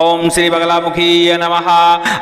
ओम श्री बगलामुखी नमः।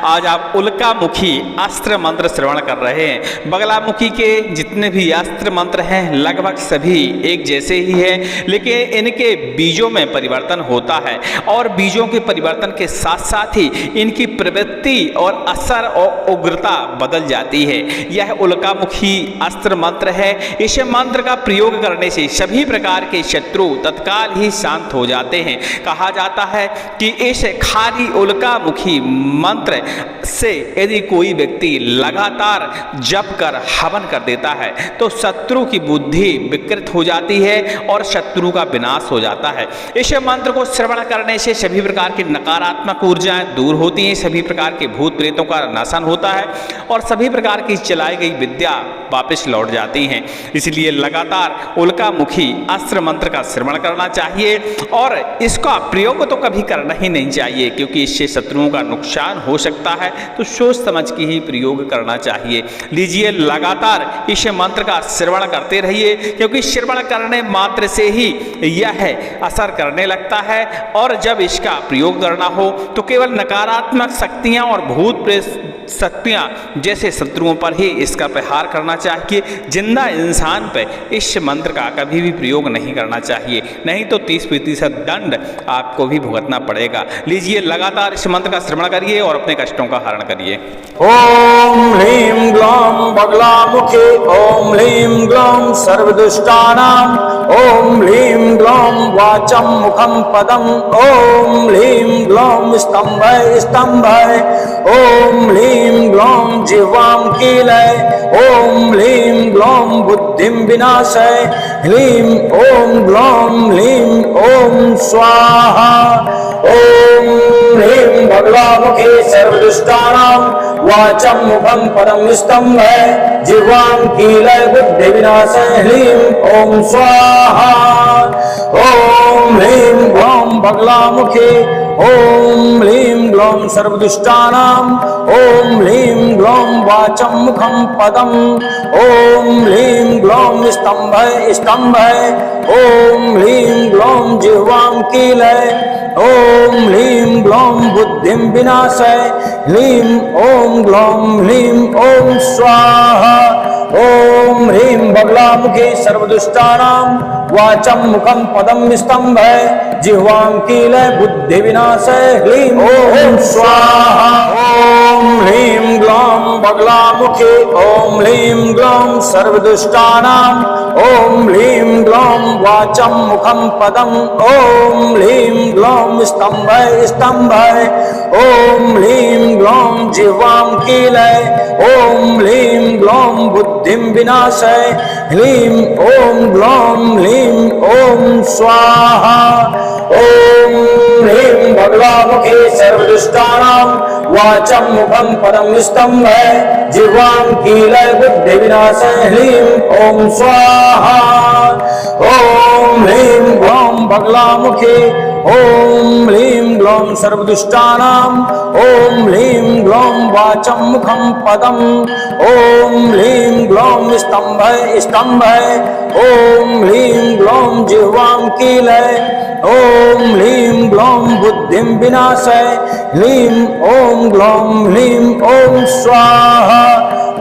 आज आप उल्कामुखी अस्त्र मंत्र श्रवण कर रहे हैं। बगलामुखी के जितने भी अस्त्र मंत्र हैं लगभग सभी एक जैसे ही हैं, लेकिन इनके बीजों में परिवर्तन होता है और बीजों के परिवर्तन के साथ साथ ही इनकी प्रवृत्ति और असर और उग्रता बदल जाती है। यह उल्कामुखी अस्त्र मंत्र है। इस मंत्र का प्रयोग करने से सभी प्रकार के शत्रु तत्काल ही शांत हो जाते हैं। कहा जाता है कि इस खाली उल्कामुखी मंत्र से यदि कोई व्यक्ति लगातार जप कर हवन कर देता है तो शत्रु की बुद्धि विकृत हो जाती है और शत्रु का विनाश हो जाता है। इस मंत्र को श्रवण करने से सभी प्रकार की नकारात्मक ऊर्जाएं दूर होती हैं, सभी प्रकार के भूत प्रेतों का नाशन होता है और सभी प्रकार की चलाई गई विद्या वापस लौट जाती हैं। इसलिए लगातार उल्कामुखी अस्त्र मंत्र का श्रवण करना चाहिए और इसका प्रयोग तो कभी करना ही नहीं चाहिए, क्योंकि इससे शत्रुओं का नुकसान हो सकता है। तो सोच समझ के ही प्रयोग करना चाहिए। लीजिए, लगातार इस मंत्र का श्रवण करते रहिए, क्योंकि श्रवण करने मात्र से ही यह असर करने लगता है और जब इसका प्रयोग करना हो तो केवल नकारात्मक शक्तियां और भूत प्रेत शक्तियां जैसे शत्रुओं पर ही इसका प्रहार करना चाहिए। जिंदा इंसान पर इस मंत्र का कभी भी प्रयोग नहीं करना चाहिए, नहीं तो 30% दंड आपको भी भुगतना पड़ेगा। लीजिए, लगातार इस मंत्र का श्रवण करिए और अपने कष्टों का हरण करिए। ओम ह्रीं ग्लौं बगलामुखे ओम ह्रीं ग्लौं सर्वदुष्टानां ओम ह्रीं ग्लौं वाचं मुखं पदं ओम ह्रीं ग्लौं स्तंभय स्तंभय ओम ह्रीं ग्लौं जिह्वां कीलय ओम ह्रीं ग्लौं बुद्धिं विनाशय ह्रीं ओम ग्लौं ह्रीं ओम स्वाहा ओम ह्रीं बगलामुखे सर्वदुष्टानां वाचं मुखं पदं स्तंभय जिह्वां कीलय बुद्धि विनाशय ह्रीं ओम स्वाहा ओम ह्रीं ग्लौं बगलामुखे ओम ह्रीं ग्लौं सर्वदुष्टानां ओम ह्रीं ग्लौं वाचं मुखं पदं ओम ह्रीं ग्लौं स्तंभय स्तंभय ओम ह्रीं ग्लौं जिह्वां कीलय ओम ह्रीं ग्लौं बुद्धिं विनाशय ह्रीं ओम ग्लौं ह्रीं ओम स्वाहा ओम ह्रीं बगलामुखे सर्वदुष्टानां वाचं मुखं पदं स्तंभय जिह्वां कीलय बुद्धि विनाशय ह्रीं ओम स्वाहा ओम ह्रीं ग्लौं बगलामुखे ओम ह्रीं ग्लौं सर्वदुष्टानां ओम ह्रीं ग्लौं वाचं मुखं पदं ओम ह्रीं ग्लौं स्तंभय स्तंभय ओम ह्रीं ग्लौं जिह्वां कीलय ओम ह्रीं ग्लौं बुद्धिं विनाशय ह्रीं ओम ग्लौं ह्रीं ओम स्वाहा ओम ह्रीं बगलामुखे सर्वदुष्टानां वाचं मुखं पदं स्तंभय जिह्वां कीलय बुद्धि विनाशय ह्रीं ओम स्वाहा ओम ह्रीं ग्लौं बगलामुखे ओम ह्रीं ग्लौं सर्वदुष्टानां ओम ह्रीं ग्लौं वाचं मुखं पदं ओम ह्रीं ग्लौं स्तंभय स्तंभय ओम ह्रीं ग्लौं जिह्वां कीलय ओम ह्रीं ग्लौं बुद्धिं विनाशय ह्रीं ओम ग्लौं ह्रीं ओम स्वाहा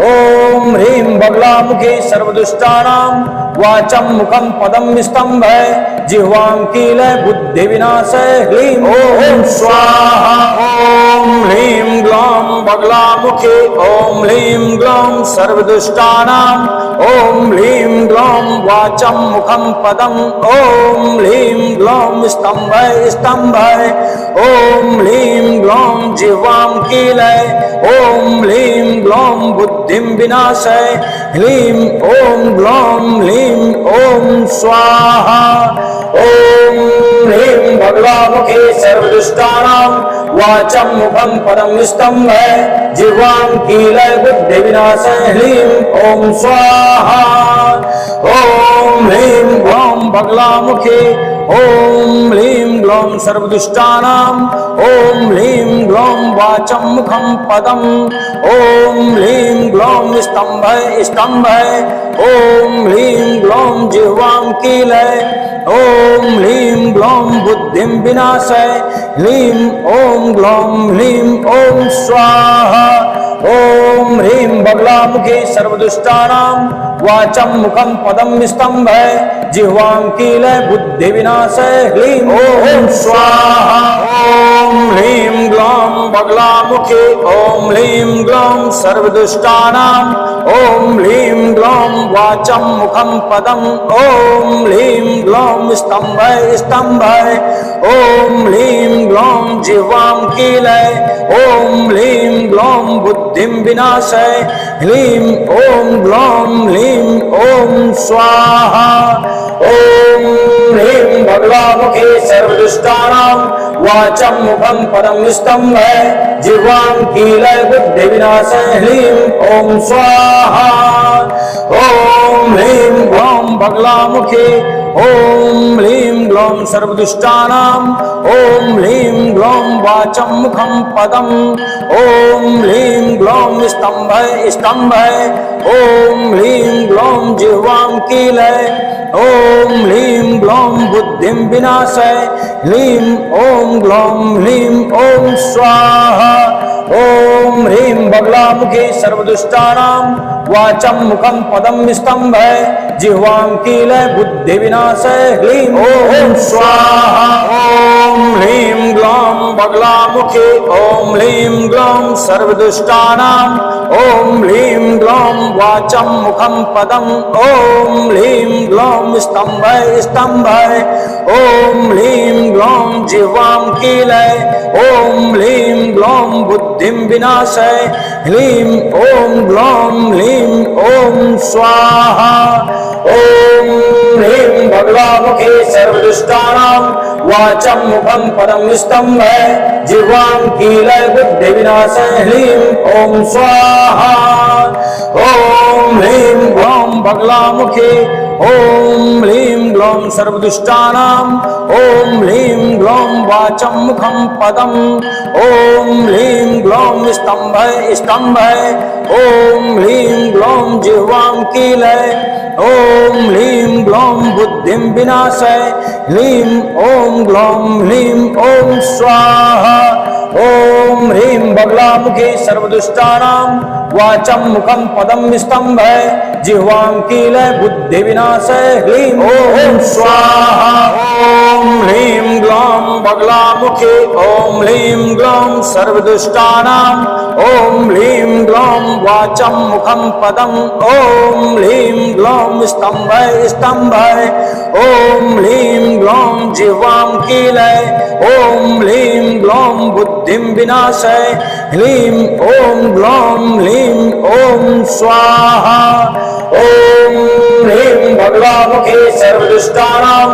ओम ह्रीं बगलामुखे सर्वदुष्टानां वाचं मुखं पदं स्तंभय जिह्वां कीलय बुद्धि विनाशय ह्रीं ओम स्वाहा ओम ह्रीं ग्लौं बगलामुखे ओम ह्रीं ग्लौं सर्वदुष्टानां ओम ह्रीं ग्लौं वाचं मुखं पदं ओम ह्रीं ग्लौं स्तंभय स्तंभय ओम ह्रीं ग्लौं जिह्वां कीलय ओम ह्रीं ग्लौं बुद्धिं विनाशय ह्रीं ओम ग्लौं ह्रीं ओम स्वाहा ओम ह्रीं बगलामुखे सर्वदुष्टानां वाचं मुखं पदं स्तंभय जिह्वां कीलय बुद्धि विनाशय ह्रीं ओम स्वाहा ओम ह्रीं ग्लौं बगलामुखे ॐ ह्रीं ग्लौं सर्वदुष्टानां ॐ ह्रीं ग्लौं वाचं मुखं पदम् ॐ ह्रीं ग्लौं स्तम्भय स्तम्भय ॐ ह्रीं ग्लौं जिह्वां कीलय ॐ ह्रीं ग्लौं बुद्धिं विनाशय ह्रीं ॐ ग्लौं ह्रीं ॐ स्वाहा ॐ ह्रीं बगलामुखे सर्वदुष्टानां वाचं मुखं पदं स्तम्भय जिह्वां कीलय बुद्धि विनाशय ह्रीं ॐ स्वाहा ॐ ह्रीं ग्लौं बगलामुखे ॐ ह्रीं ग्लौं सर्वदुष्टानां ॐ ह्रीं ग्लौं वाचं मुखं पदम् ॐ ह्रीं ग्लौं स्तम्भय स्तम्भय ॐ ह्रीं ग्लौं जिह्वां कीलय ॐ ह्रीं ग्लौं बुद्धिं विनाशय ह्रीं ॐ ग्लौं ह्रीं ॐ स्वाहा ॐ ह्रीं बगलामुखे सर्वदुष्टानां वाचं मुखं पदं स्तम्भय जिह्वां कीलय बुद्धि विनाशय ह्रीं ॐ स्वाहा ॐ ह्रीं ग्लौं बगलामुखे ॐ ह्रीं ग्लौं सर्वदुष्टानां ॐ ह्रीं ग्लौं वाचं मुखं पदम् ॐ ह्रीं ग्लौं स्तम्भय स्तम्भय ॐ ह्रीं ग्लौं जिह्वां कीलय ॐ ह्रीं ग्लौं बुद्धिं विनाशय ह्रीं ॐ ग्लौं ह्रीं ॐ स्वाहा ॐ ह्रीं बगलामुखे सर्वदुष्टानां वाचं मुखं पदं स्तम्भय जिह्वां कीलय बुद्धि विनाशय ह्रीं ॐ स्वाहा ॐ ह्रीं ग्लौं बगलामुखे ॐ ह्रीं ग्लौं सर्वदुष्टानां ॐ ह्रीं ग्लौं वाचं मुखं पदम् ॐ ह्रीं ग्लौं स्तम्भय स्तम्भय ॐ ह्रीं ग्लौं जिह्वां कीलय ॐ ह्रीं ग्लौं बुद्धिं विनाशय ह्रीं ॐ ग्लौं ह्रीं ॐ स्वाहा ॐ ह्रीं बगलामुखे सर्वदुष्टानां वाचं मुखं पदं स्तम्भय जिह्वां कीलय बुद्धि विनाशय ह्रीं ॐ स्वाहा ॐ ह्रीं ग्लौं बगलामुखे ॐ ह्रीं ग्लौं सर्वदुष्टानां ॐ ह्रीं ग्लौं वाचं मुखं पदम् ॐ ह्रीं ग्लौं स्तम्भय स्तम्भय ॐ ह्रीं ग्लौं जिह्वां कीलय ॐ ह्रीं ग्लौं बुद्धिं विनाशय ह्रीं ॐ ग्लौं ह्रीं ॐ स्वाहा ॐ ह्रीं बगलामुखे सर्वदुष्टानां वाचं मुखं पदं स्तम्भय जिह्वां कीलय बुद्धि विनाशय ह्रीं ॐ स्वाहा ॐ ह्रीं ग्लौं बगलामुखे ॐ ह्रीं ग्लौं सर्वदुष्टानां ॐ ह्रीं ग्लौं वाचं मुखं पदम् ॐ ह्रीं ग्लौं स्तम्भय स्तम्भय ॐ ह्रीं ग्लौं जिह्वां कीलय ॐ ह्रीं ग्लौं बुद्धिं विनाशय ह्रीं ॐ ग्लौं ह्रीं ॐ स्वाहा ॐ ह्रीं बगलामुखे सर्वदुष्टानां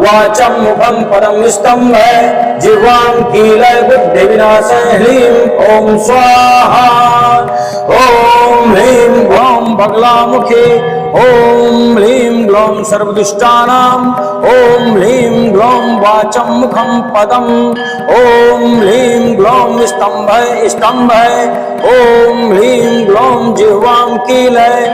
वाचं मुखं पदं स्तम्भय जिह्वां कीलय बुद्धि विनाशय ह्रीं ॐ स्वाहा ॐ ह्रीं ग्लौं बगलामुखे ॐ ह्रीं ग्लौं सर्वदुष्टानां ॐ ह्रीं ग्लौं वाचं मुखं पदम् ॐ ह्रीं ग्लौं स्तम्भय स्तम्भय ॐ ह्रीं ग्लौं जिह्वां कीलय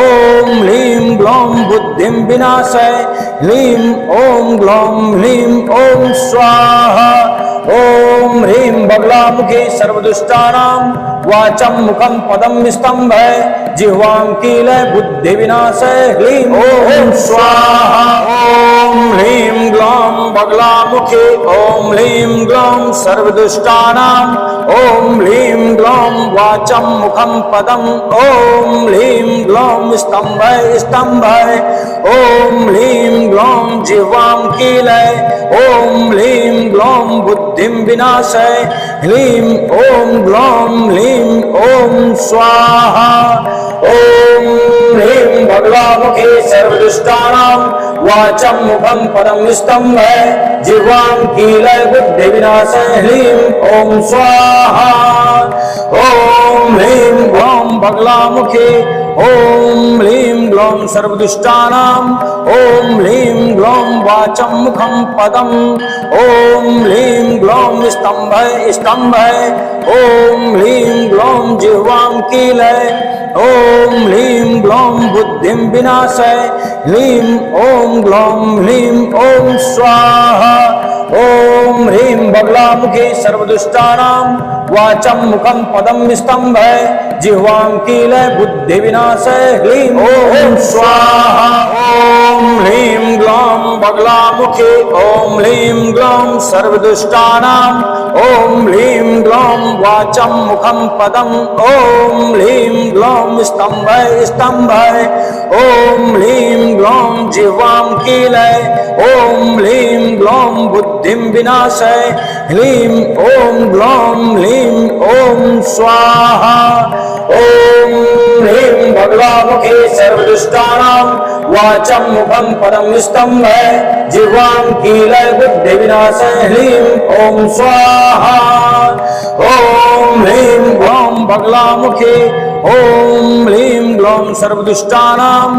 ॐ ह्रीं ग्लौं बुद्धिं विनाशय ह्रीं ॐ ग्लौं ह्रीं ॐ स्वाहा ॐ ह्रीं बगलामुखे सर्वदुष्टानां वाचं मुखं पदं स्तम्भय जिह्वां कीलय बुद्धि विनाशय ह्रीं ॐ स्वाहा ॐ ह्रीं ग्लौं बगलामुखे ॐ ह्रीं ग्लौं सर्वदुष्टानां ॐ ह्रीं ग्लौं वाचं मुखं पदम् ॐ ह्रीं ग्लौं स्तम्भय स्तम्भय ॐ ह्रीं ग्लौं जिह्वां कीलय ॐ ह्रीं ग्लौं बुद्धिं विनाशय ह्रीं ॐ ग्लौं ह्रीं ॐ स्वाहा ॐ ह्रीं बगलामुखे सर्वदुष्टानां वाचं मुखं पदं स्तम्भय जिह्वां कीलय बुद्धि विनाशय ह्रीं ॐ स्वाहा ॐ ह्रीं ग्लौं बगलामुखे ॐ ह्लीं ग्लौं सर्वदुष्टानां ॐ ह्लीं ग्लौं वाचं मुखं पदम् ॐ ह्लीं ग्लौं स्तम्भय स्तम्भय ॐ ह्लीं ग्लौं जिह्वां कीलय ॐ ह्लीं ग्लौं बुद्धिं विनाशय ह्लीं ॐ ग्लौं ह्लीं ॐ स्वाहा ॐ ह्रीं बगलामुखी सर्वदुष्टानां वाचं मुखं पदं स्तम्भय जिह्वां कीलय बुद्धिविनाशय ह्लीं ॐ स्वाहा ॐ ह्रीं ग्लौं बगलामुखी ॐ ह्लीं ग्लौं सर्वदुष्टानां ॐ ह्लीं ग्लौं वाचं मुखं पदम् ॐ ह्लीं ग्लौं स्तम्भय स्तम्भय ॐ ह्लीं ग्लौं जिह्वां कीलय ॐ ह्लीं ग्लौं बुद्धिं विनाशय ह्लीं ॐ ग्लौं ह्लीं ॐ स्वाहा ॐ ह्रीं बगलामुखी सर्वदुष्टानां वाचं मुखं पदं स्तम्भय जिह्वां कीलय बुद्धिविनाशय ह्लीं ॐ स्वाहा ॐ ह्रीं ग्लौं बगलामुखी ॐ ह्लीं ग्लौं सर्वदुष्टानां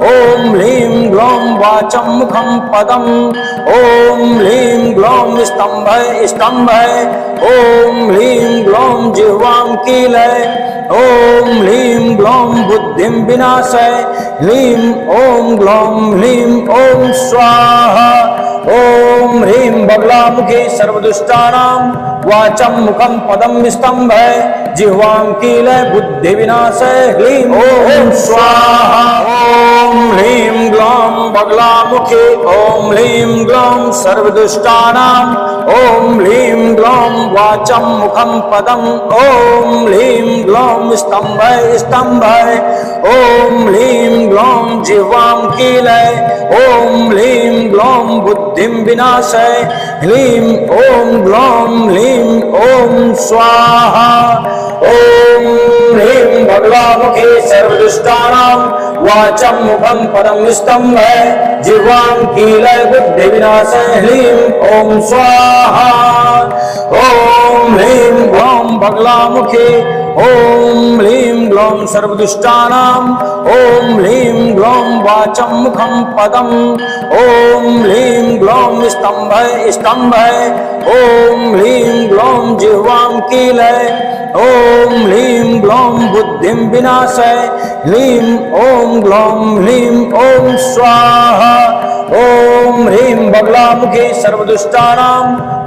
ॐ ह्लीं ग्लौं वाचं मुखं पदम् ॐ ह्लीं ग्लौं स्तम्भय स्तम्भय ॐ ह्लीं ग्लौं जिह्वां कीलय ॐ ह्लीं ग्लौं बुद्धिं विनाशय ह्लीं ॐ ग्लौं ह्लीं ॐ स्वाहा ॐ ह्रीं बगलामुखी सर्वदुष्टानां वाचं मुखं पदं स्तम्भय जिह्वां कीलय बुद्धिविनाशय ह्लीं ॐ स्वाहा ॐ ह्रीं ग्लौं बगलामुखी ॐ ह्लीं ग्लौं सर्वदुष्टानां ॐ ह्लीं ग्लौं वाचं मुखं पदम् ॐ ह्लीं ग्लौं स्तम्भय स्तम्भय ॐ ह्लीं ग्लौं जिह्वां कीलय ॐ ह्लीं ग्लौं बुद्धिं विनाशय ह्लीं ॐ ग्लौं ह्लीं ॐ स्वाहा ॐ ह्रीं बगलामुखी सर्वदुष्टानां वाचं मुखं पदं स्तम्भय जिह्वां कीलय बुद्धिविनाशय ह्लीं ॐ स्वाहा ॐ ह्रीं ग्लौं बगलामुखी ॐ ह्लीं ग्लौं सर्वदुष्टानां ॐ ह्लीं ग्लौं वाचं मुखं पदम् ॐ ह्लीं ग्लौं स्तम्भय स्तम्भय ॐ ह्लीं ग्लौं जिह्वां कीलय ॐ ह्लीं ग्लौं बुद्धिं विनाशय ह्लीं ॐ ग्लौं ह्लीं ॐ स्वाहा ॐ ह्रीं बगलामुखी सर्वदुष्टानां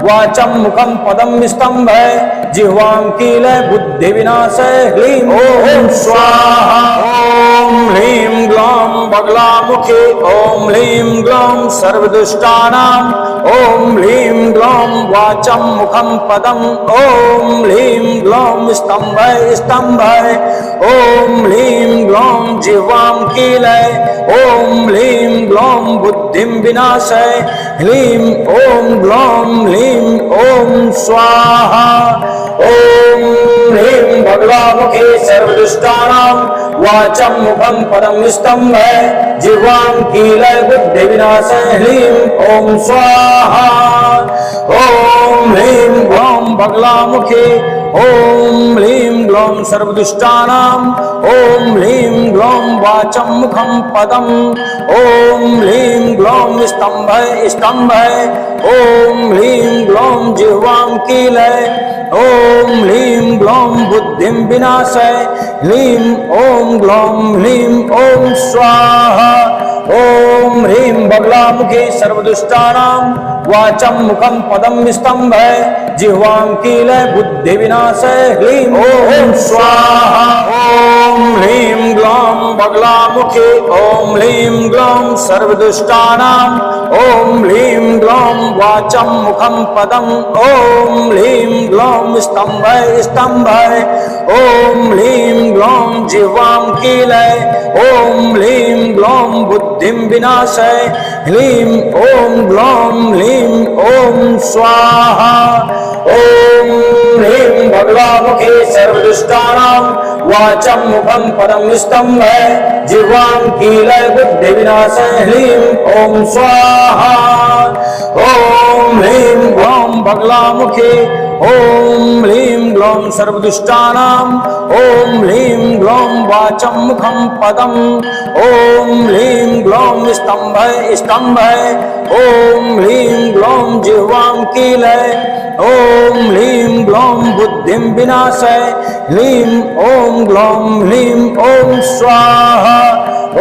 वाचं मुखं पदं स्तम्भय जिह्वां कीलय बुद्धिविनाशय ह्लीं ॐ स्वाहा ॐ ह्रीं ग्लौं बगलामुखी ॐ ह्लीं ग्लौं सर्वदुष्टानां ॐ ह्लीं ग्लौं वाचं मुखं पदम् ॐ ह्लीं ग्लौं स्तम्भय स्तम्भय ॐ ह्लीं ग्लौं जिह्वां कीलय ॐ ह्लीं ग्लौं बुद्धिं विनाशय ह्लीं ॐ ग्लौं ह्लीं ॐ स्वाहा ॐ ह्रीं बगलामुखी सर्वदुष्टानां वाचं मुखं पदं स्तम्भय जिह्वां कीलय बुद्धिविनाशय ह्लीं ॐ स्वाहा ॐ ह्रीं ग्लौं बगलामुखी ॐ ह्लीं ग्लौं सर्वदुष्टानां ॐ ह्लीं ग्लौं वाचं मुखं पदम् ॐ ह्लीं ग्लौं स्तम्भय स्तम्भय ॐ ह्लीं ग्लौं जिह्वां कीलय ॐ ह्लीं ग्लौं बुद्धिं विनाशय ह्लीं ॐ ग्लौं ह्लीं ॐ स्वाहा ॐ ह्रीं बगलामुखी सर्वदुष्टानां वाचं मुखं पदं स्तम्भय जिह्वां कीलय बुद्धिविनाशय ह्लीं ॐ स्वाहा ॐ ह्रीं ग्लौं बगलामुखी ॐ ह्लीं ग्लौं सर्वदुष्टानां ॐ ह्लीं ग्लौं वाचं मुखं पदम् ॐ ह्लीं ग्लौं स्तम्भय स्तम्भय ॐ ह्लीं ग्लौं जिह्वां कीलय ॐ ह्लीं ग्लौं बुद्धिं विनाशय ह्लीं ॐ ग्लौं ह्लीं ॐ स्वाहा ॐ ह्रीं बगलामुखी सर्वदुष्टानां वाचं मुखं पदं स्तम्भय जिह्वां कीलय बुद्धिविनाशय ह्लीं ॐ स्वाहा ॐ ह्रीं ग्लौं बगलामुखी ॐ ह्लीं ग्लौं सर्वदुष्टानां ॐ ह्रीं ग्लौं वाचं मुखं पदम् ॐ ह्रीं ग्लौं स्तम्भः ॐ ह्रीं ग्लौं जिह्वां कीलय ॐ ह्रीं ग्लौं बुद्धिं विनाशय ह्रीं ॐ ग्लौं ह्रीं ॐ स्वाहा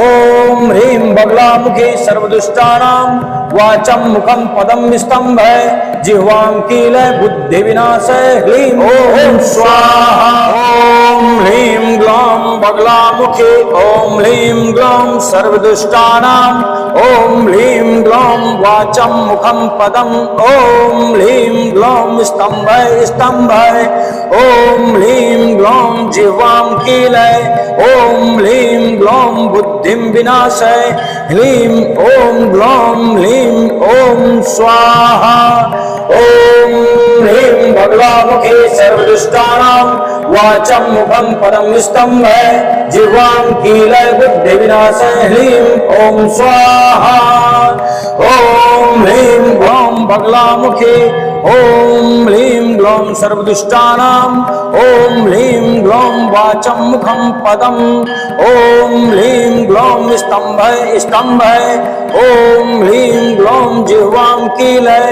ॐ ह्रीं बगलामुखी सर्वदुष्टानां वाचं मुखं पदं स्तम्भः जिह्वां कीलय बुद्धिविनाशय ह्रीं ॐ स्वाहा ॐ ह्रीं ग्लौं बगलामुखी ॐ ह्रीं ग्लौं सर्वदुष्टानां ॐ ह्रीं ग्लौं वाचं मुखं पदम् ॐ ह्रीं ग्लौं स्तम्भः ॐ ह्रीं ग्लौं जिह्वां कीलय ॐ ह्रीं ग्लौं बुद्धिं विनाशय ह्रीं ॐ ग्लौं ह्रीं ॐ स्वाहा ॐ ह्रीं बगलामुखी सर्वदुष्टानां वाचं मुखं पदं स्तम्भः जिह्वां कीलय बुद्धिविनाशय ह्रीं ॐ स्वाहा ॐ ह्रीं ग्लौं बगलामुखी ॐ ह्रीं ग्लौं सर्वदुष्टानां ॐ ह्रीं ग्लौं वाचं मुखं पदम् ॐ ह्रीं ग्लौं स्तम्भः ॐ ह्रीं ग्लौं जिह्वां कीलय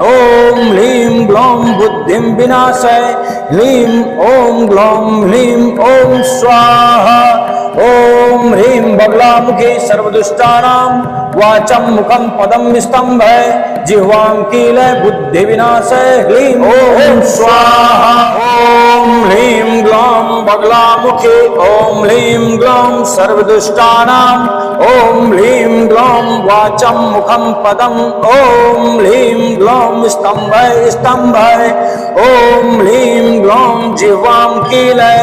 ॐ ह्रीं ग्लौं बुद्धिं विनाशय ह्रीं ॐ ग्लौं ह्रीं ॐ स्वाहा ॐ ह्रीं बगलामुखी सर्वदुष्टानां वाचं मुखं पदं स्तम्भः जिह्वां कीलय बुद्धिविनाशय ह्रीं ॐ स्वाहा ॐ ह्रीं ग्लौं बगलामुखी ॐ ह्रीं ग्लौं सर्वदुष्टानां ॐ ह्रीं ग्लौं वाचं मुखं पदम् ॐ ह्रीं ग्लौं स्तम्भः ॐ ह्रीं ग्लौं जिह्वां कीलय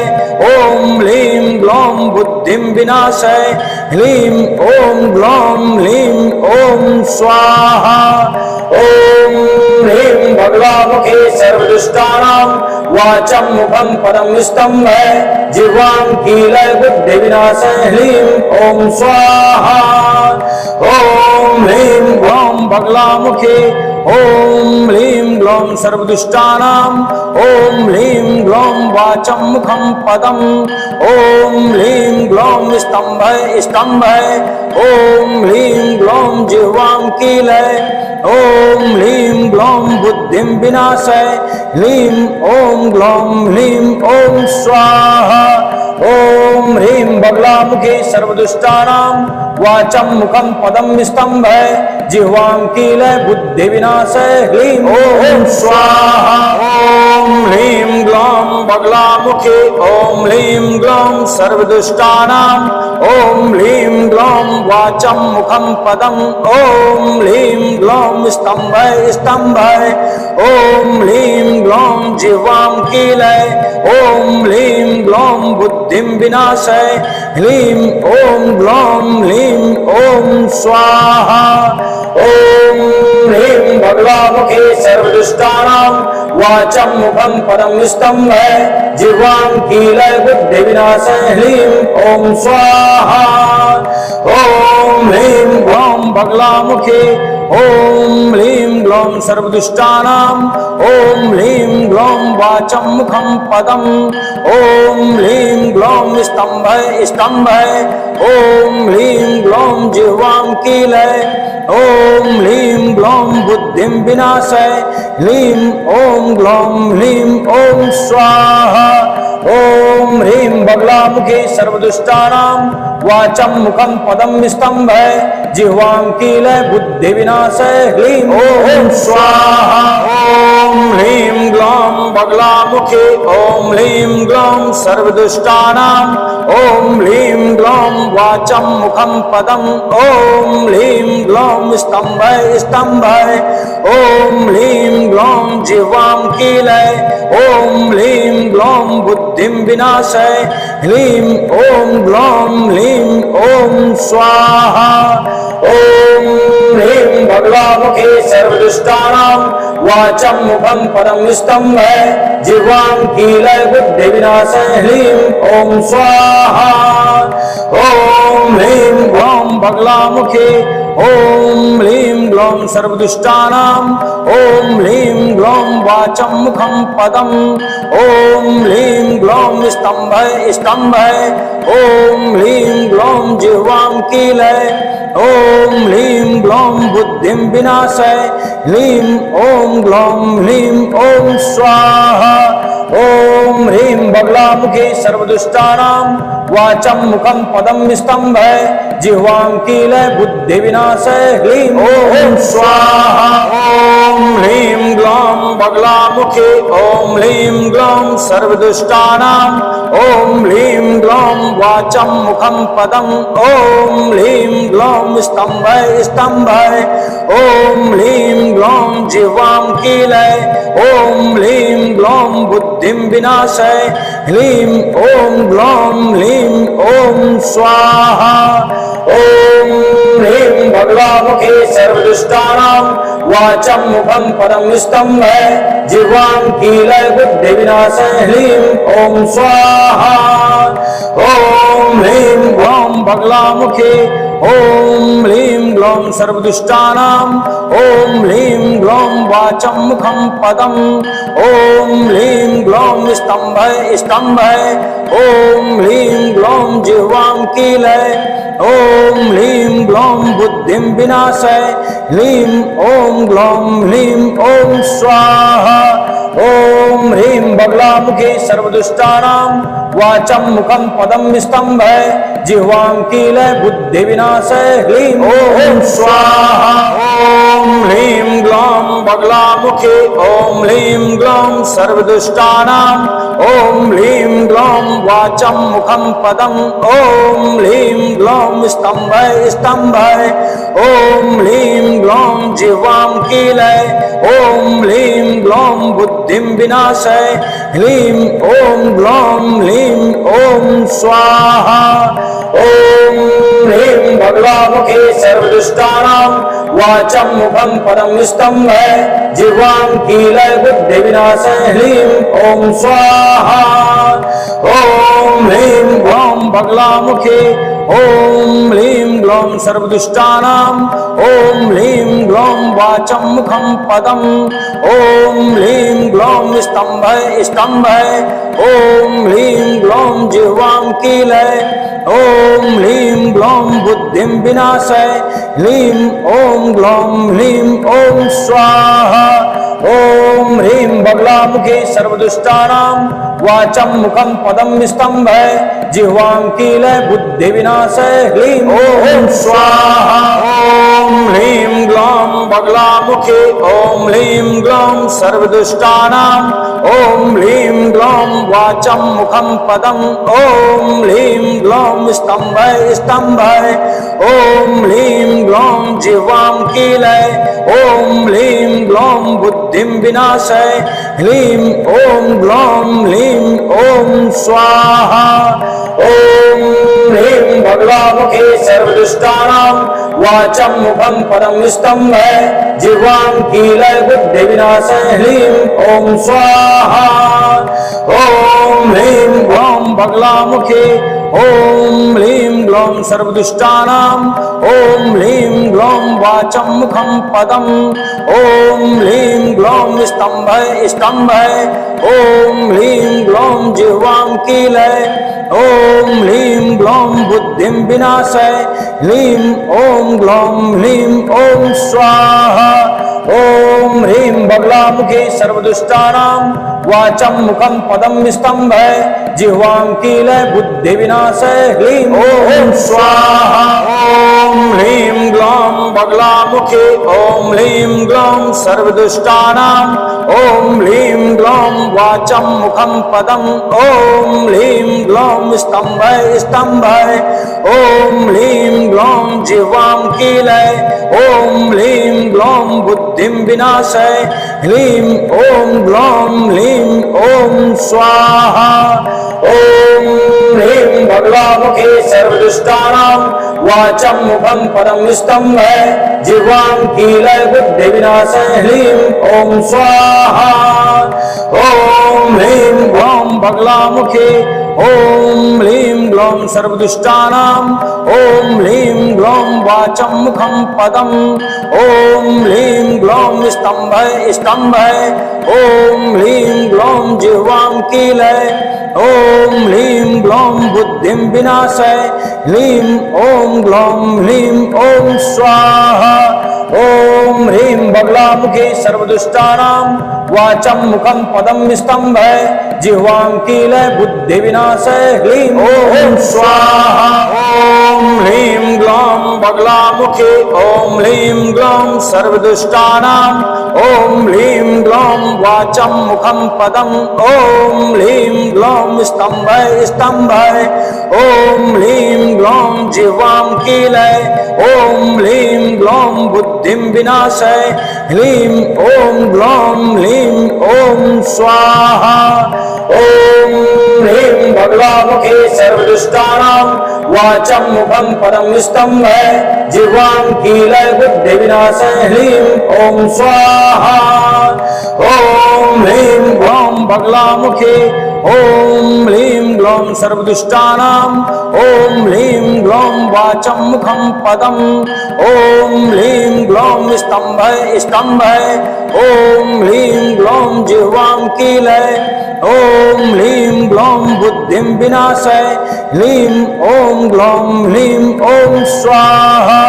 ॐ ह्रीं ग्लौं बुद्धिं विनाशय ह्रीं ॐ ग्लौं ह्रीं ॐ स्वाहा ॐ ह्रीं बगलामुखी सर्वदुष्टानां वाचं मुखं पदं स्तम्भः जिह्वां कीलय बुद्धिविनाशय ह्रीं ॐ स्वाहा ॐ ह्रीं ग्लौं बगलामुखी ॐ ह्रीं ग्लौं सर्वदुष्टानां ॐ ह्रीं ग्लौं वाचं मुखं पदम् ॐ ह्रीं ग्लौं स्तम्भः ॐ ह्रीं ग्लौं जिह्वां कीलय ॐ ह्रीं ग्लौं बुद्धिं विनाशय ह्रीं ॐ ग्लौं ह्रीं ॐ स्वाहा ॐ ह्रीं बगलामुखी सर्वदुष्टानां वाचं मुखं पदं स्तम्भः जिह्वां कीलय बुद्धिविनाशय ह्रीं ॐ स्वाहा ॐ ह्रीं ग्लौं बगलामुखी ॐ ह्रीं ग्लौं सर्वदुष्टानां ॐ ह्रीं ग्लौं वाचं मुखं पदम् ॐ ह्रीं ग्लौं स्तम्भः ॐ ह्रीं ग्लौं जिह्वां कीलय ॐ ह्रीं ग्लौं बुद्धिं विनाशय ह्रीं ॐ ग्लौं ह्रीं ॐ स्वाहा ॐ ह्रीं बगलामुखी सर्वदुष्टानां वाचं मुखं पदं स्तम्भः जिह्वां कीलय बुद्धिविनाशय ह्रीं ॐ स्वाहा ॐ ह्रीं ग्लौं बगलामुखी ॐ ह्रीं ग्लौं सर्वदुष्टानां ॐ ह्रीं ग्लौं वाचं मुखं पदम् ॐ ह्रीं ग्लौं स्तम्भः ॐ ह्रीं ग्लौं जिह्वां कीलय ॐ ह्रीं ग्लौं बुद्धिं विनाशय ह्रीं ॐ ग्लौं ह्रीं ॐ स्वाहा ॐ ह्रीं बगलामुखी सर्वदुष्टानां वाचं मुखं पदं स्तम्भः जिह्वां कीलय बुद्धिविनाशय ह्रीं ॐ स्वाहा ॐ ह्रीं ग्लौं बगलामुखी ॐ ह्रीं ग्लौं सर्वदुष्टानां ॐ ह्रीं ग्लौं वाचं मुखं पदम् ॐ ह्रीं ग्लौं स्तम्भः ॐ ह्रीं ग्लौं जिह्वां कीलय ॐ ह्रीं ग्लौं बुद्धिं विनाशय ह्रीं ॐ ग्लौं ह्रीं ॐ स्वाहा ॐ ह्रीं बगलामुखी सर्वदुष्टानां वाचं मुखं पदं स्तम्भः जिह्वां कीलय बुद्धिविनाशय ह्रीं ॐ स्वाहा ॐ ह्रीं ग्लौं ग्लौम बगलामुखे ओम ह्लीं ग्लौम सर्वदुष्टानां ओम ह्लीं ग्लौम वाचं मुखं पदं ओम ह्लीं ग्लौम स्तंभय स्तंभय ओम ह्लीं ग्लौम जिह्वां कीलय ओम ह्लीं ग्लौम बुद्धिं विनाशय ह्लीं ओम ग्लौम ह्लीं ओम स्वाहा ओम ह्रीं बगलामुखे सर्वदुष्टानां वाचं मुखं पदं स्तंभय जिह्वां कीलय बुद्धि विनाशय ह्लीं ओम स्वाहा ओम ह्रीं ग्लौम बगलामुखे ओम ह्लीं ग्लौम सर्वदुष्टानां ओम ह्लीं ग्लौम वाचं मुखं पदं ओम ह्लीं ग्लौम स्तंभय स्तंभय ओम ह्लीं ग्लौम जिह्वां कीलय ओम ह्लीं ग्लौम बुद्धिं विनाशय ह्लीं ओम ग्लौम ह्लीं ओम स्वाहा ओम ह्रीं बगलामुखे सर्वदुष्टानां वाचं मुखं पदं स्तंभय जिह्वां कीलय बुद्धि विनाशय ह्लीं ओम स्वाहा ओम ह्रीं ग्लौम बगलामुखे ओम ह्लीं ग्लौम सर्वदुष्टानां ओम ह्लीं ग्लौम वाचं मुखं पदं ओम ह्लीं ग्लौम स्तंभय स्तंभय ओम ह्लीं ग्लौम जिह्वां कीलय ओम ह्लीं ग्लौम बुद्धिं विनाशय ह्लीं ओम ग्लौम ह्लीं ओम स्वाहा ओम ह्रीं बगलामुखे सर्वदुष्टानां वाचं मुखं पदं स्तंभय जिह्वां कीलय बुद्धि विनाशय ह्लीं ओम स्वाहा ओम ह्रीं ग्लौम बगलामुखे ओम ह्लीं ग्लौम सर्वदुष्टानां ओम ह्लीं ग्लौम वाचं मुखं पदं ओम ह्लीं ग्लौम स्तंभय स्तंभय ओम ह्लीं ग्लौम जिह्वां कीलय ओम ह्लीं ग्लौम बुद्धिं विनाशय ह्लीं ओम ग्लौम ह्लीं ओम स्वाहा ओम ह्रीं बगलामुखे सर्वदुष्टानां वाचं मुखं पदं स्तंभय जिह्वां कीलय बुद्धि विनाशय ह्लीं ओम स्वाहा ओम ह्रीं ग्लौम बगलामुखे ओम ह्लीं ग्लौम सर्वदुष्टानां ओम ह्लीं ग्लौम वाचं मुखं पदं ओम ह्लीं ग्लौम स्तंभय स्तंभय ओम ह्लीं ग्लौम जिह्वां कीलय ओम ह्लीं ग्लौम बुद्धिं विनाशय ह्लीं ओम ग्लौम ह्लीं ओम स्वाहा ओम ह्रीं बगलामुखे सर्वदुष्टानां वाचं मुखं पदं स्तंभय जिह्वां कीलय बुद्धि विनाशय ह्लीं ओम स्वाहा ओम ह्रीं ग्लौम बगलामुखे ओम ह्लीं ग्लौम सर्वदुष्टानां ओम ह्लीं ग्लौम वाचं मुखं पदं ओम ह्लीं ग्लौम स्तंभय स्तंभय ओम ह्लीं ग्लौम जिह्वां कीलय ओम ह्लीं ग्लौम बुद्धिं विनाशय ह्लीं ओम ग्लौम ह्लीं ओम स्वाहा ओम ह्रीं बगलामुखे सर्वदुष्टानां वाचं मुखं पदं स्तंभय जिह्वां कीलय बुद्धि विनाशय ह्लीं ओम स्वाहा ओम ह्रीं ग्लौम बगलामुखे ओम ह्लीं ग्लौम सर्वदुष्टानां ओम ह्लीं ग्लौम वाचं मुखं पदं ओम ह्लीं ग्लौम स्तंभय स्तंभय ओम ह्लीं ग्लौम जिह्वां कीलय ओम ह्लीं ग्लौम बुद्धिं विनाशय ह्लीं ओम ग्लौम ह्लीं ओम स्वाहा ओम ह्रीं बगलामुखे सर्वदुष्टानां वाचं मुखं पदं स्तंभय जिह्वां कीलय बुद्धि विनाशय ह्लीं ओम स्वाहा ओम ह्रीं ग्लौम बगलामुखे ओम ह्लीं ग्लौम सर्वदुष्टानां ओम ह्लीं ग्लौम वाचं मुखं पदं ओम ह्लीं ग्लौम स्तंभय स्तंभय ओम ह्लीं ग्लौम जिह्वां कीलय ओम ह्लीं ग्लौम बुद्धिं विनाशय ह्लीं ओम ग्लौम ह्लीं ओम स्वाहा ओम ह्रीं बगलामुखे सर्वदुष्टानां वाचं मुखं पदं स्तंभय जिह्वां कीलय बुद्धि विनाशय ह्लीं ओम स्वाहा ओम ह्रीं ग्लौम बगलामुखे ॐ ह्लीं ग्लौं सर्वदुष्टानां ॐ ह्लीं ग्लौं वाचं मुखं पदम् ॐ ह्लीं ग्लौं स्तम्भय स्तम्भय ॐ ह्लीं ग्लौं जिह्वां कीलय ॐ ह्लीं ग्लौं बुद्धिं विनाशय ह्लीं ॐ ग्लौं ह्लीं ॐ स्वाहा ॐ ह्रीं बगलामुखी सर्वदुष्टानां वाचं मुखं पदं स्तम्भय जिह्वां कीलय बुद्धिविनाशय ह्लीं ॐ स्वाहा ॐ ह्रीं ग्लौं बगलामुखी ॐ ह्लीं ग्लौं सर्वदुष्टानां ॐ ह्लीं ग्लौं वाचं मुखं पदं ॐ ह्लीं ग्लौं स्तम्भय स्तम्भय ॐ ह्लीं ग्लौं जिह्वां कीलय ॐ ह्लीं ग्लौं बुद्धिं विनाशय ह्लीं ॐ ग्लौं ह्लीं ॐ स्वाहा ॐ ह्रीं बगलामुखी सर्वदुष्टानां वाचं मुखं पदं स्तम्भय जिह्वां कीलय बुद्धिविनाशय ह्लीं ॐ स्वाहा ॐ ह्रीं ग्लौं बगलामुखी ॐ ह्लीं ग्लौं सर्वदुष्टानां ॐ ह्लीं ग्लौं वाचं मुखं पदम् ॐ ह्लीं ग्लौं स्तम्भय स्तम्भय ॐ ह्लीं ग्लौं जिह्वां कीलय ॐ ह्लीं ग्लौं बुद्धिं विनाशय ह्लीं ॐ ग्लौं ह्लीं ॐ स्वाहा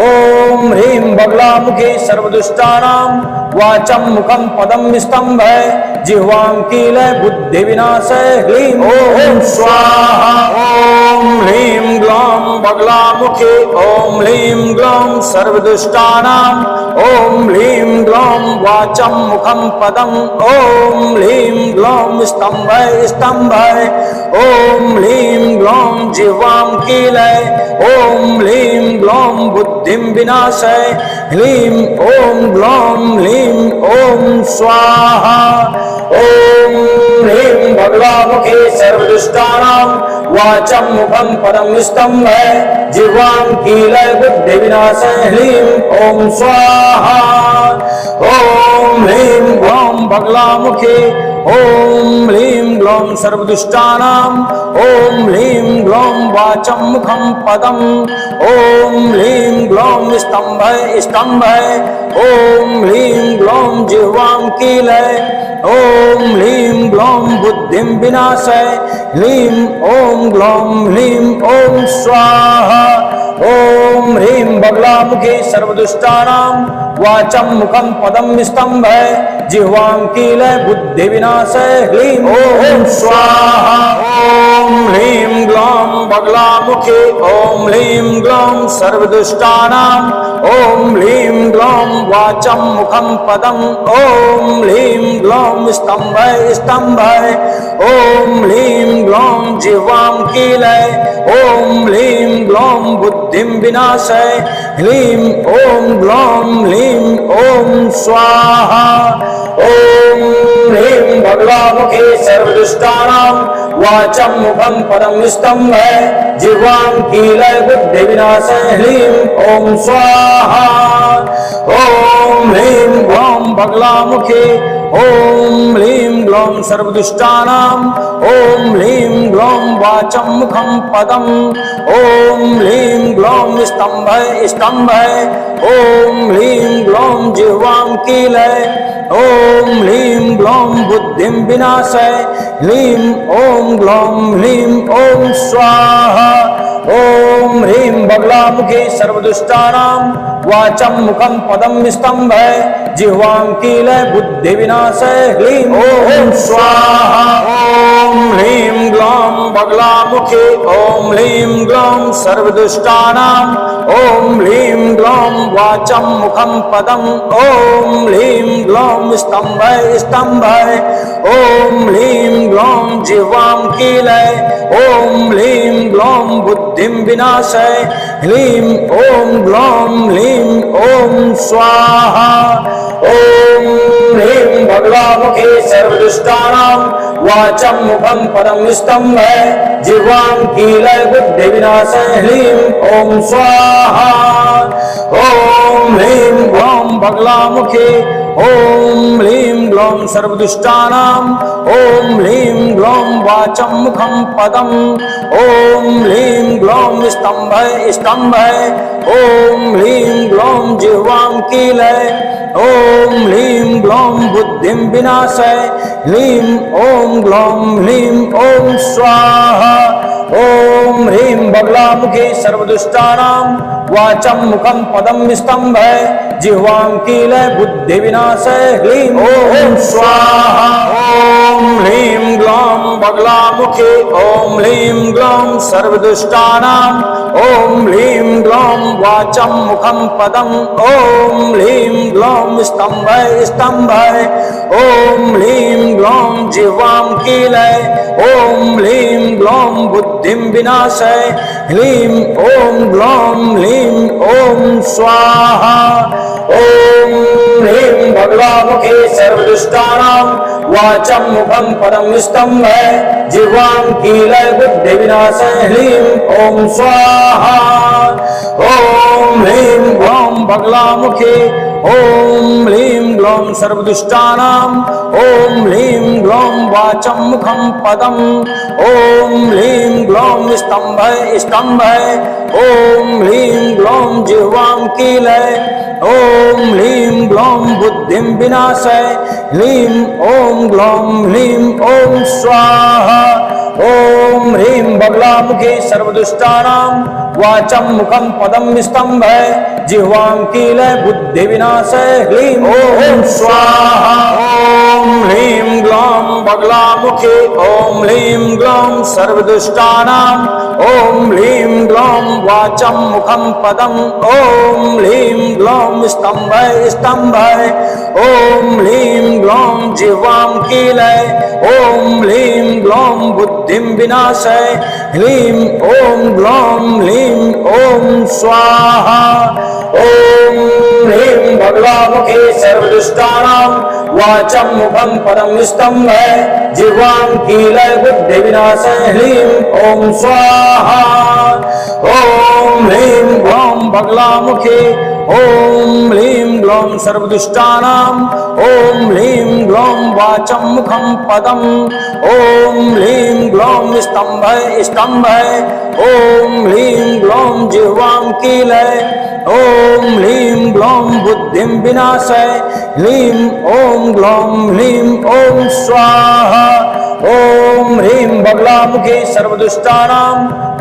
ॐ ह्रीं बगलामुखी सर्वदुष्टानां वाचं मुखं पदं स्तम्भय जिह्वां कीलय बुद्धिविनाशय ह्लीं ॐ स्वाहा ॐ ह्रीं ग्लौं बगलामुखी ॐ ह्लीं ग्लौं सर्वदुष्टानां ॐ ह्लीं ग्लौं वाचं मुखं पदम् ॐ ह्लीं ग्लौं स्तम्भय स्तम्भय ॐ ह्लीं ग्लौं जिह्वां कीलय ॐ ह्लीं ग्लौं बुद्धिं विनाशय ह्लीं ॐ ग्लौं ह्लीं ॐ स्वाहा ॐ ह्रीं बगलामुखी सर्वदुष्टानां वाचं मुखं पदं स्तम्भय जिह्वां कीलय बुद्धिविनाशय ह्लीं ॐ स्वाहा ॐ ह्रीं ग्लौं बगलामुखी ॐ ह्लीं ग्लौं सर्वदुष्टानां ॐ ह्लीं ग्लौं वाचं मुखं पदम् ॐ ह्लीं ग्लौं स्तम्भय स्तम्भय ॐ ह्लीं ग्लौं जिह्वां कीलय ॐ ह्लीं ग्लौं बुद्धिं विनाशय ह्लीं ॐ ग्लौं ह्लीं ॐ स्वाहा ॐ ह्रीं बगलामुखी सर्वदुष्टानां वाचं मुखं पदं स्तम्भय जिह्वां कीलय बुद्धिविनाशय ह्लीं ॐ स्वाहा ॐ ह्रीं ग्लौं बगलामुखी ॐ ह्लीं ग्लौं सर्वदुष्टानां ॐ ह्लीं ग्लौं वाचं मुखं पदम् ॐ ह्लीं ग्लौं स्तम्भय स्तम्भय ॐ ह्लीं ग्लौं जिह्वां कीलय ॐ ह्लीं ग्लौं बुद्धिं विनाशय ह्लीं ॐ ग्लौं ह्लीं ॐ स्वाहा ॐ ह्रीं बगलामुखी सर्वदुष्टानां वाचं मुखं पदं स्तम्भय जिह्वां कीलय बुद्धिविनाशय ह्लीं ॐ स्वाहा ॐ ह्रीं ग्लौं बगलामुखी ॐ ह्लीं ग्लौं सर्वदुष्टानां ॐ ह्लीं ग्लौं वाचं मुखं पदम् ॐ ह्लीं ग्लौं स्तम्भय स्तम्भय ॐ ह्लीं ग्लौं जिह्वां कीलय ॐ ह्लीं ग्लौं बुद्धिं विनाशय ह्लीं ॐ ग्लौं ह्लीं ॐ स्वाहा ॐ ह्रीं बगलामुखी सर्वदुष्टानां वाचं मुखं पदं स्तम्भय जिह्वां कीलय बुद्धिविनाशय ह्लीं ॐ स्वाहा ॐ ह्रीं ग्लौं बगलामुखी ॐ ह्लीं ग्लौं सर्वदुष्टानां ॐ ह्लीं ग्लौं वाचं मुखं पदम् ॐ ह्लीं ग्लौं स्तम्भय स्तम्भय ॐ ह्लीं ग्लौं जिह्वां कीलय ॐ ह्लीं ग्लौं बुद्धिं विनाशय ह्लीं ॐ ग्लौं ह्लीं ॐ स्वाहा ॐ ह्रीं बगलामुखी सर्वदुष्टानां वाचं मुखं पदं स्तम्भय जिह्वां कीलय बुद्धिविनाशय ह्लीं ॐ स्वाहा ॐ ह्रीं ग्लौं बगलामुखी ॐ ह्लीं ग्लौं सर्वदुष्टानां ॐ ह्लीं ग्लौं वाचं मुखं पदम् ॐ ह्लीं ग्लौं स्तम्भय स्तम्भय ॐ ह्लीं ग्लौं जिह्वां कीलय ॐ ह्लीं ग्लौं बुद्धिं विनाशय ह्लीं ॐ ग्लौं ह्लीं ॐ स्वाहा ॐ ह्रीं बगलामुखी सर्वदुष्टानां वाचं मुखं पदं स्तम्भय जिह्वां कीलय बुद्धिविनाशय ह्लीं ॐ स्वाहा ॐ ह्लीं ग्लौं बगलामुखी ॐ ह्लीं ग्लौं सर्वदुष्टानां ॐ ह्लीं ग्लौं वाचं मुखं पदम् ॐ ह्लीं ग्लौं स्तम्भय स्तम्भय ॐ ह्लीं ग्लौं जिह्वां कीलय ॐ ह्लीं ग्लौं बुद्धिं विनाशय ह्लीं ॐ ग्लौं ह्लीं ॐ स्वाहा ॐ ह्रीं बगलामुखी सर्वदुष्टानां वाचं मुखं पदं स्तम्भय जिह्वां कीलय बुद्धिविनाशय ह्लीं ॐ स्वाहा ॐ ह्रीं ग्लौं बगलामुखी ॐ ह्लीं ग्लौं सर्वदुष्टानां ॐ ह्लीं ग्लौं वाचं मुखं पदम् ॐ ह्लीं ग्लौं स्तम्भय स्तम्भय ॐ ह्लीं ग्लौं जिह्वां कीलय ॐ ह्लीं ग्लौं बुद्धिं विनाशय ह्लीं ॐ ग्लौं ह्लीं ॐ स्वाहा ॐ ह्रीं बगलामुखी सर्वदुष्टानां वाचं मुखं पदं स्तम्भय जिह्वां कीलय बुद्धिविनाशय ह्लीं ॐ स्वाहा ॐ ह्रीं ग्लौं बगलामुखी ॐ ह्लीं ग्लौं सर्वदुष्टानां ॐ ह्लीं ग्लौं वाचं मुखं पदम् ॐ ह्लीं ग्लौं स्तम्भय स्तम्भय ॐ ह्लीं ग्लौं जिह्वां कीलय ॐ ह्लीं ग्लौं बुद्धिं विनाशय ह्लीं ॐ ग्लौं ह्लीं ॐ स्वाहा ॐ ह्रीं बगलामुखी सर्वदुष्टानां वाचं मुखं पदं स्तम्भय जिह्वां कीलय बुद्धिविनाशय ह्लीं ॐ स्वाहा ॐ ह्रीं ग्लौं बगलामुखी ॐ ह्लीं ग्लौं सर्वदुष्टानां ॐ ह्लीं ग्लौं वाचं मुखं पदम् ॐ ह्लीं ग्लौं स्तम्भय स्तम्भय ॐ ह्लीं ग्लौं जिह्वां कीलय ॐ ह्लीं ग्लौं बुद्धिं विनाशय ह्लीं ॐ ग्लौं ह्लीं ॐ स्वाहा ॐ ह्रीं बगलामुखी सर्वदुष्टानां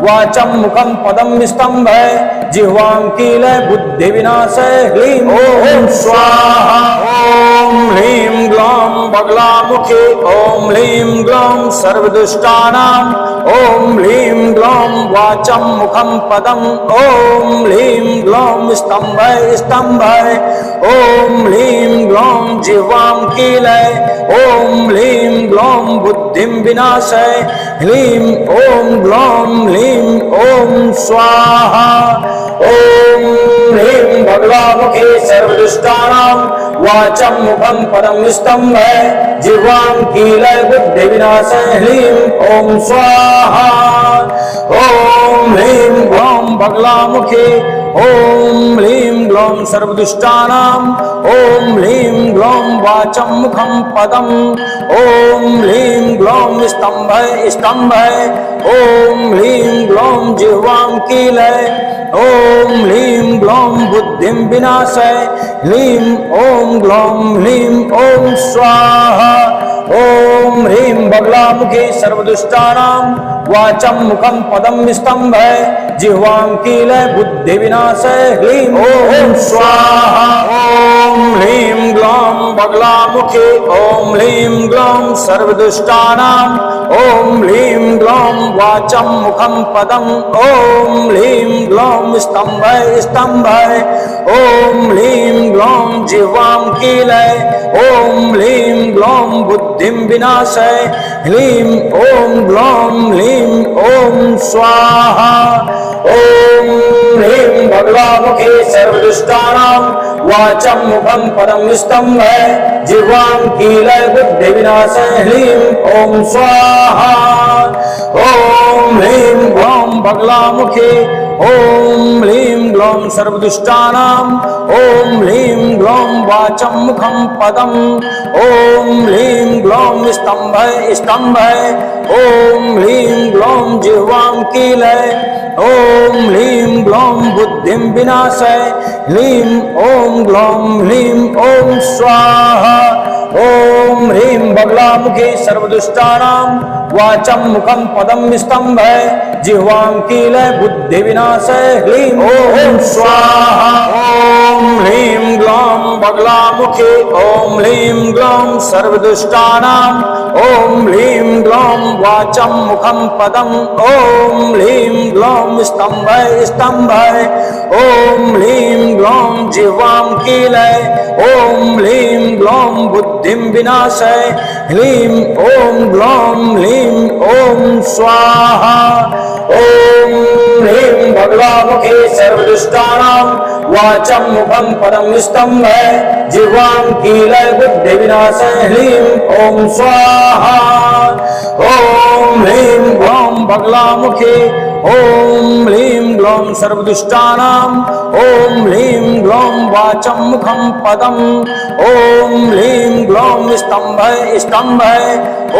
वाचं मुखं पदं स्तम्भय जिह्वां कीलय बुद्धिविनाशय ह्लीं ॐ स्वाहा ॐ ह्रीं ग्लौं बगलामुखी ॐ ह्लीं ग्लौं सर्वदुष्टानां ॐ ह्लीं ग्लौं वाचं मुखं पदम् ॐ ह्लीं ग्लौं स्तम्भय स्तम्भय ॐ ह्लीं ग्लौं जिह्वां कीलय ॐ ह्लीं ग्लौं बुद्धिं विनाशय ह्लीं ॐ ग्लौं ह्लीं ॐ स्वाहा ॐ ह्रीं बगलामुखी सर्वदुष्टानां वाचं मुखं पदं स्तम्भय जिह्वां कीलय बुद्धिविनाशय ह्लीं ॐ स्वाहा ॐ ह्रीं ग्लौं बगलामुखी ॐ ह्लीं ग्लौं सर्वदुष्टानां ॐ ह्लीं ग्लौं वाचं मुखं पदम् ॐ ह्लीं ग्लौं स्तम्भय स्तम्भय ॐ ह्लीं ग्लौं जिह्वां कीलय ॐ ह्लीं ग्लौं बुद्धिं विनाशय ह्लीं ॐ ग्लौं ह्लीं ॐ स्वाहा ॐ ह्रीं बगलामुखी सर्वदुष्टानां वाचं मुखं पदं स्तम्भय जिह्वां कीलय बुद्धिविनाशय ह्लीं ॐ स्वाहा ॐ ह्रीं ग्लौं बगलामुखी ॐ ह्लीं ग्लौं सर्वदुष्टानां ॐ ह्लीं ग्लौं वाचं मुखं पदम् ॐ ह्लीं ग्लौं स्तम्भय स्तम्भय ॐ ह्लीं ग्लौं जिह्वां कीलय ॐ ह्लीं ग्लौं बुद्धिं विनाशय ह्लीं ॐ ग्लौं ह्लीं ॐ स्वाहा ॐ ह्रीं बगलामुखी सर्वदुष्टानां वाचं मुखं पदं स्तम्भय जिह्वां कीलय बुद्धिविनाशय ह्लीं ॐ स्वाहा ॐ ह्रीं ग्लौं बगलामुखी ॐ ॐ ह्लीं ग्लौं सर्वदुष्टानां ॐ ह्लीं ग्लौं वाचं मुखं पदम् ॐ ह्लीं ग्लौं स्तम्भय स्तम्भय ॐ ह्लीं ग्लौं जिह्वां कीलय ॐ ह्लीं ग्लौं बुद्धिं विनाशय ह्लीं ॐ ग्लौं ह्लीं ॐ स्वाहा ॐ ह्रीं बगलामुखी सर्वदुष्टानां वाचं मुखं पदं स्तम्भय जिह्वां कीलय बुद्धिविनाशय ह्लीं ॐ स्वाहा ॐ ह्रीं ग्लौं बगलामुखी ॐ ह्लीं ग्लौं सर्वदुष्टानां ॐ ह्लीं ग्लौं वाचं मुखं पदम् ॐ ह्लीं ग्लौं स्तम्भय स्तम्भय ॐ ह्लीं ग्लौं जिह्वां कीलय ॐ ह्लीं ग्लौं बुद्धिं विनाशय ह्लीं ॐ ग्लौं ह्लीं ॐ स्वाहा ॐ ह्रीं बगलामुखी सर्वदुष्टानां वाचं मुखं पदं स्तम्भय जिह्वां कीलय बुद्धिविनाशय ह्लीं ॐ स्वाहा ॐ ह्रीं ग्लौं बगलामुखी ॐ ह्लीं ग्लौं सर्वदुष्टानां ॐ ह्लीं ग्लौं वाचं मुखं पदम् ॐ ह्लीं ग्लौं स्तम्भय स्तम्भय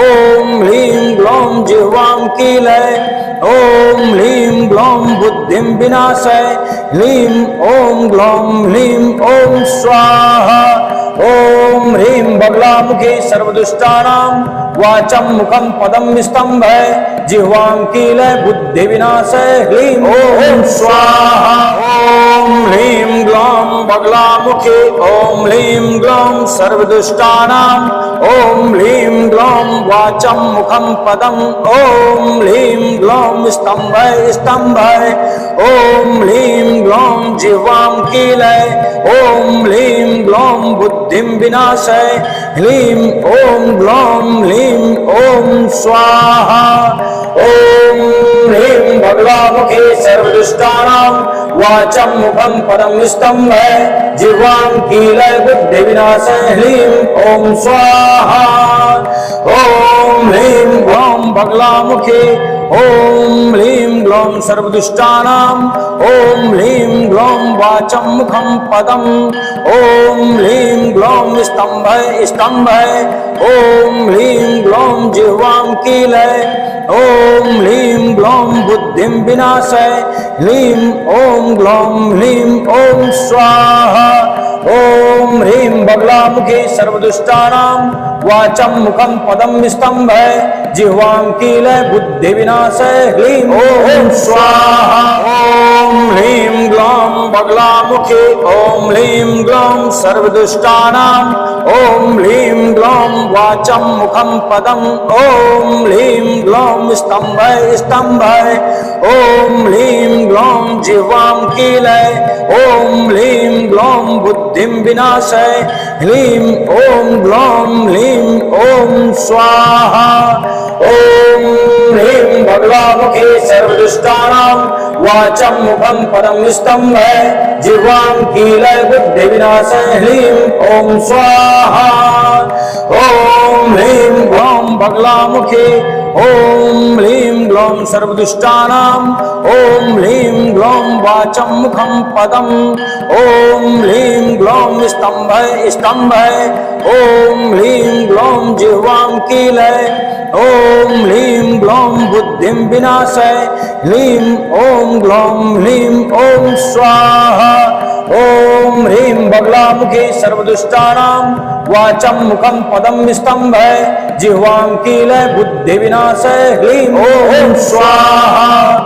ॐ ह्लीं ग्लौं जिह्वां कीलय ॐ ह्लीं ग्लौं बुद्धिं विनाशय ह्लीं ॐ ग्लौं ह्लीं ॐ स्वाहा ॐ ह्रीं बगलामुखी सर्वदुष्टानां वाचं मुखं पदं स्तम्भय जिह्वां कीलय बुद्धिविनाशय ह्लीं ॐ स्वाहा ॐ ह्रीं ग्लौं बगलामुखी ॐ ह्लीं ग्लौं सर्वदुष्टानां ॐ ह्लीं ग्लौं वाचं मुखं पदम् ॐ ह्लीं ग्लौं स्तम्भय स्तम्भय ॐ ह्लीं ग्लौं जिह्वां कीलय ॐ ह्लीं ग्लौं बुद्धिं विनाशय ह्लीं ॐ ग्लौं ह्लीं ॐ स्वाहा ॐ ह्रीं बगलामुखी सर्वदुष्टानां वाचं मुखं पदं स्तम्भय जिह्वां कीलय बुद्धिविनाशय ह्लीं ॐ स्वाहा ॐ ह्रीं ग्लौं बगलामुखी ॐ ह्लीं ग्लौं सर्वदुष्टानां ॐ ह्लीं ग्लौं वाचं मुखं पदम् ॐ ह्लीं ग्लौं स्तम्भय स्तम्भय ॐ ह्लीं ग्लौं जिह्वां कीलय ॐ ह्लीं ग्लौं बुद्धिं विनाशय ह्लीं ॐ ग्लौं ह्लीं ॐ स्वाहा ॐ ह्रीं बगलामुखी सर्वदुष्टानां वाचं मुखं पदं स्तम्भय जिह्वां कीलय बुद्धिविनाशय ह्लीं ॐ स्वाहा ॐ ह्रीं ग्लौं बगलामुखी ॐ ह्लीं ग्लौं सर्वदुष्टानां ॐ ह्लीं ग्लौं वाचं मुखं पदम् ॐ ह्लीं ग्लौं स्तम्भय स्तम्भय ॐ ह्लीं ग्लौं जिह्वां कीलय ॐ ह्लीं ग्लौं बुद्धिं विनाशय ह्लीं ॐ ग्लौं ह्लीं ॐ स्वाहा ॐ ह्रीं बगलामुखी सर्वदुष्टानां वाचं मुखं पदं स्तम्भय जिह्वां कीलय बुद्धिविनाशय ह्लीं ॐ स्वाहा ॐ ह्रीं ग्लौं बगलामुखी ॐ ह्लीं ग्लौं सर्वदुष्टानां ॐ ह्लीं ग्लौं वाचं मुखं पदम् ॐ ह्लीं ग्लौं स्तम्भय स्तम्भय ॐ ह्लीं ग्लौं जिह्वां कीलय ॐ ह्लीं ग्लौं बुद्धिं विनाशय ह्लीं ॐ ग्लौं ह्लीं ॐ स्वाहा ॐ ह्रीं बगलामुखी सर्वदुष्टानां वाचं मुखं पदं स्तम्भय जिह्वां कीलय बुद्धिविनाशय ह्लीं ॐ स्वाहा।